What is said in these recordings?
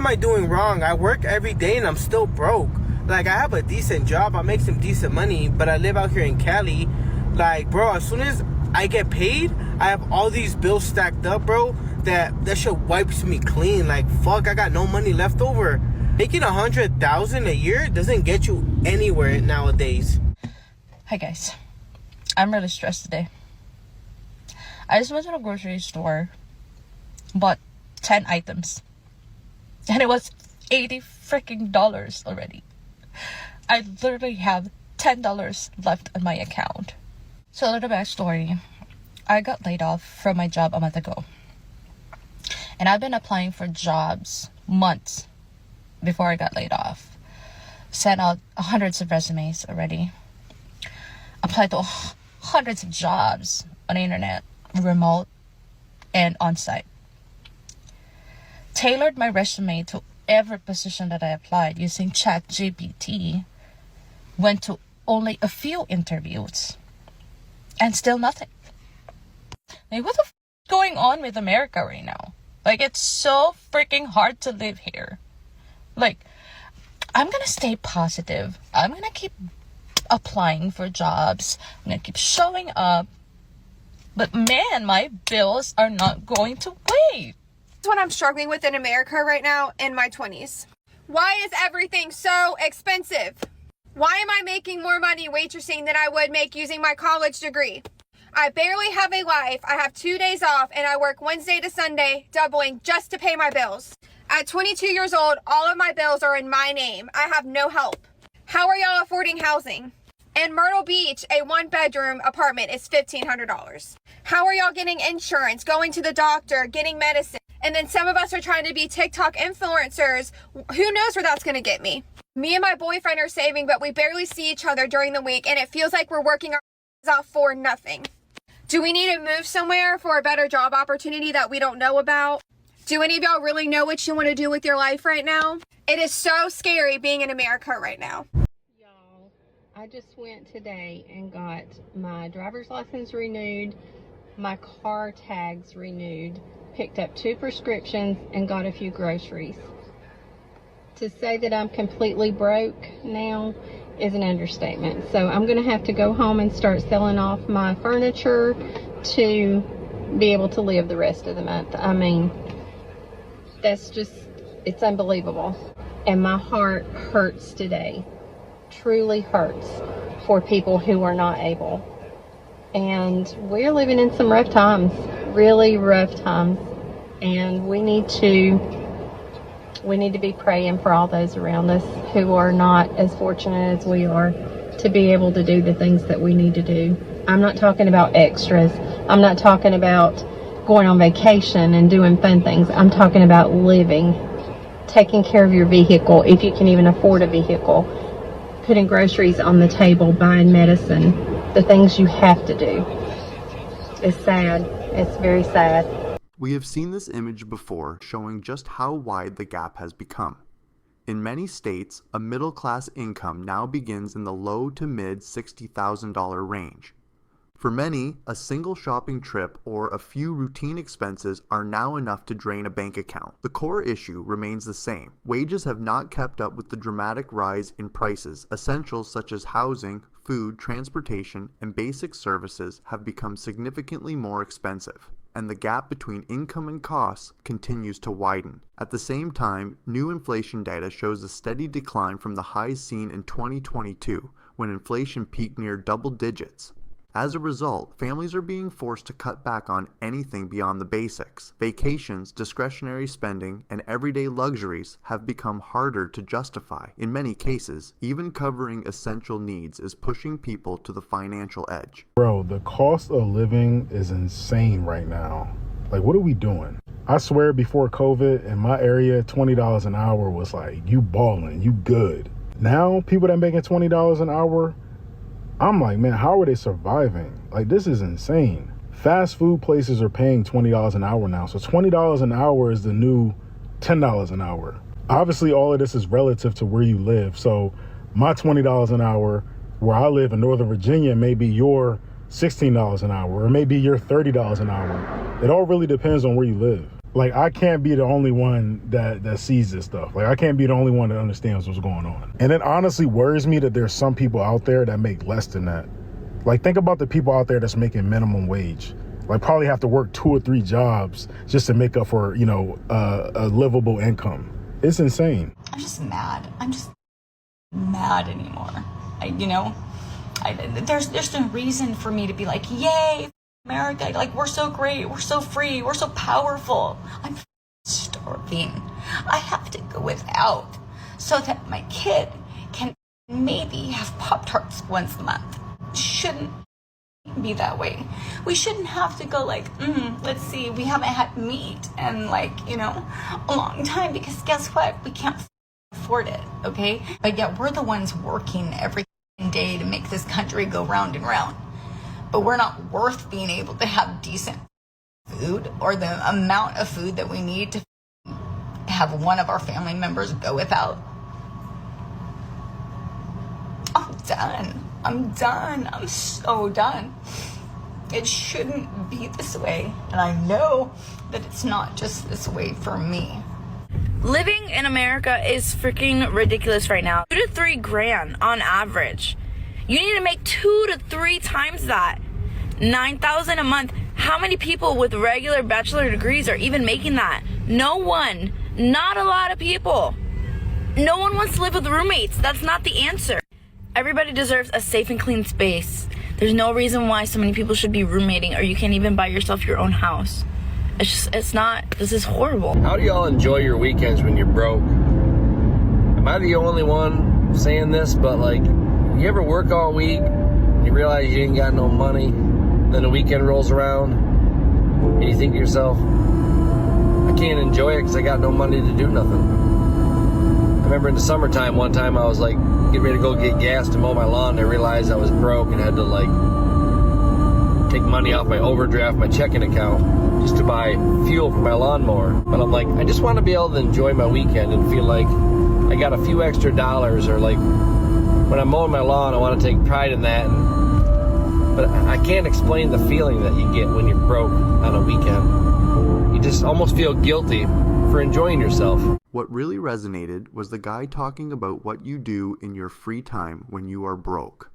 I doing wrong? I work every day and I'm still broke. Like, I have a decent job, I make some decent money, but I live out here in Cali. Like, bro, as soon as I get paid, I have all these bills stacked up, bro, that shit wipes me clean. Like, fuck, I got no money left over. Making $100,000 a year doesn't get you anywhere nowadays. Hi guys, I'm really stressed today. I just went to the grocery store, bought 10 items, and it was $80 freaking already. I literally have $10 left on my account. So a little backstory. I got laid off from my job a month ago. And I've been applying for jobs months before I got laid off. Sent out hundreds of resumes already. Applied to hundreds of jobs on the internet, remote and on-site. Tailored my resume to every position that I applied using ChatGPT. Went to only a few interviews and still nothing. Like, what the f is going on with America right now? Like, it's so freaking hard to live here. Like, I'm gonna stay positive. I'm gonna keep applying for jobs. I'm gonna keep showing up. But man, my bills are not going to wait. That's what I'm struggling with in America right now in my 20s. Why is everything so expensive? Why am I making more money waitressing than I would make using my college degree? I barely have a life. I have 2 days off and I work Wednesday to Sunday, doubling just to pay my bills. At 22 years old, all of my bills are in my name. I have no help. How are y'all affording housing? In Myrtle Beach, a 1-bedroom apartment is $1,500. How are y'all getting insurance, going to the doctor, getting medicine? And then some of us are trying to be TikTok influencers. Who knows where that's going to get me? Me and my boyfriend are saving, but we barely see each other during the week, and it feels like we're working our off for nothing. Do we need to move somewhere for a better job opportunity that we don't know about? Do any of y'all really know what you want to do with your life right now? It is so scary being in America right now. Y'all, I just went today and got my driver's license renewed, my car tags renewed, picked up 2 prescriptions, and got a few groceries. To say that I'm completely broke now is an understatement. So I'm going to have to go home and start selling off my furniture to be able to live the rest of the month. I mean, that's just, it's unbelievable. And my heart hurts today. Truly hurts for people who are not able. And we're living in some rough times, really rough times. And we need to be praying for all those around us who are not as fortunate as we are to be able to do the things that we need to do. I'm not talking about extras. I'm not talking about going on vacation and doing fun things. I'm talking about living, taking care of your vehicle if you can even afford a vehicle, putting groceries on the table, buying medicine, the things you have to do. It's sad. It's very sad. We have seen this image before, showing just how wide the gap has become. In many states, a middle-class income now begins in the low to mid $60,000 range. For many, a single shopping trip or a few routine expenses are now enough to drain a bank account. The core issue remains the same. Wages have not kept up with the dramatic rise in prices. Essentials such as housing, food, transportation, and basic services have become significantly more expensive, and the gap between income and costs continues to widen. At the same time, new inflation data shows a steady decline from the highs seen in 2022, when inflation peaked near double digits. As a result, families are being forced to cut back on anything beyond the basics. Vacations, discretionary spending, and everyday luxuries have become harder to justify. In many cases, even covering essential needs is pushing people to the financial edge. Bro, the cost of living is insane right now. Like, what are we doing? I swear before COVID, in my area, $20 an hour was like, you balling, you good. Now, people that making $20 an hour, I'm like, man, how are they surviving? Like, this is insane. Fast food places are paying $20 an hour now. So $20 an hour is the new $10 an hour. Obviously, all of this is relative to where you live. So my $20 an hour where I live in Northern Virginia may be your $16 an hour, or maybe your $30 an hour. It all really depends on where you live. Like, I can't be the only one that sees this stuff. Like, I can't be the only one that understands what's going on. And it honestly worries me that there's some people out there that make less than that. Like, think about the people out there that's making minimum wage. Like, probably have to work 2 or 3 jobs just to make up for, you know, a livable income. It's insane. I'm just mad. I'm just mad anymore. There's no reason for me to be like, yay, America, like, we're so great, we're so free, we're so powerful. I'm starving. I have to go without so that my kid can maybe have Pop-Tarts once a month. Shouldn't be that way. We shouldn't have to go like, let's see, we haven't had meat in, like, you know, a long time, because guess what? We can't afford it, okay? But yet we're the ones working every day to make this country go round and round. But we're not worth being able to have decent food, or the amount of food that we need to have one of our family members go without. I'm done. I'm done. I'm so done. It shouldn't be this way. And I know that it's not just this way for me. Living in America is freaking ridiculous right now. 2 to 3 grand on average. You need to make 2 to 3 times that. $9,000 a month. How many people with regular bachelor degrees are even making that? No one. Not a lot of people. No one wants to live with roommates. That's not the answer. Everybody deserves a safe and clean space. There's no reason why so many people should be roommating, or you can't even buy yourself your own house. It's not, this is horrible. How do y'all enjoy your weekends when you're broke? Am I the only one saying this? But like, you ever work all week, you realize you ain't got no money, then the weekend rolls around, and you think to yourself, I can't enjoy it because I got no money to do nothing. I remember in the summertime, one time I was like, getting ready to go get gas to mow my lawn, and I realized I was broke and had to like take money off my overdraft, my checking account, just to buy fuel for my lawnmower. But I'm like, I just want to be able to enjoy my weekend and feel like I got a few extra dollars, or like when I'm mowing my lawn, I want to take pride in that. But I can't explain the feeling that you get when you're broke on a weekend. You just almost feel guilty for enjoying yourself. What really resonated was the guy talking about what you do in your free time when you are broke.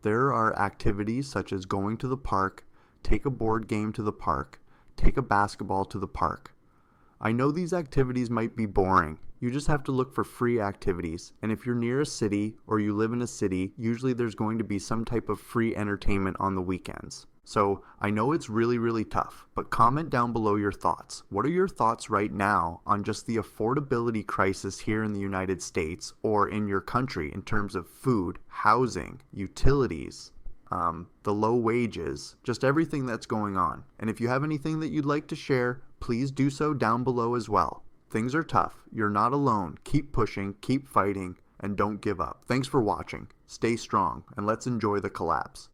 There are activities such as going to the park, take a board game to the park, take a basketball to the park. I know these activities might be boring. You just have to look for free activities. And if you're near a city or you live in a city, usually there's going to be some type of free entertainment on the weekends. So I know it's really, really tough, but comment down below your thoughts. What are your thoughts right now on just the affordability crisis here in the United States or in your country in terms of food, housing, utilities, the low wages, just everything that's going on? And if you have anything that you'd like to share, please do so down below as well. Things are tough. You're not alone. Keep pushing, keep fighting, and don't give up. Thanks for watching. Stay strong, and let's enjoy the collapse.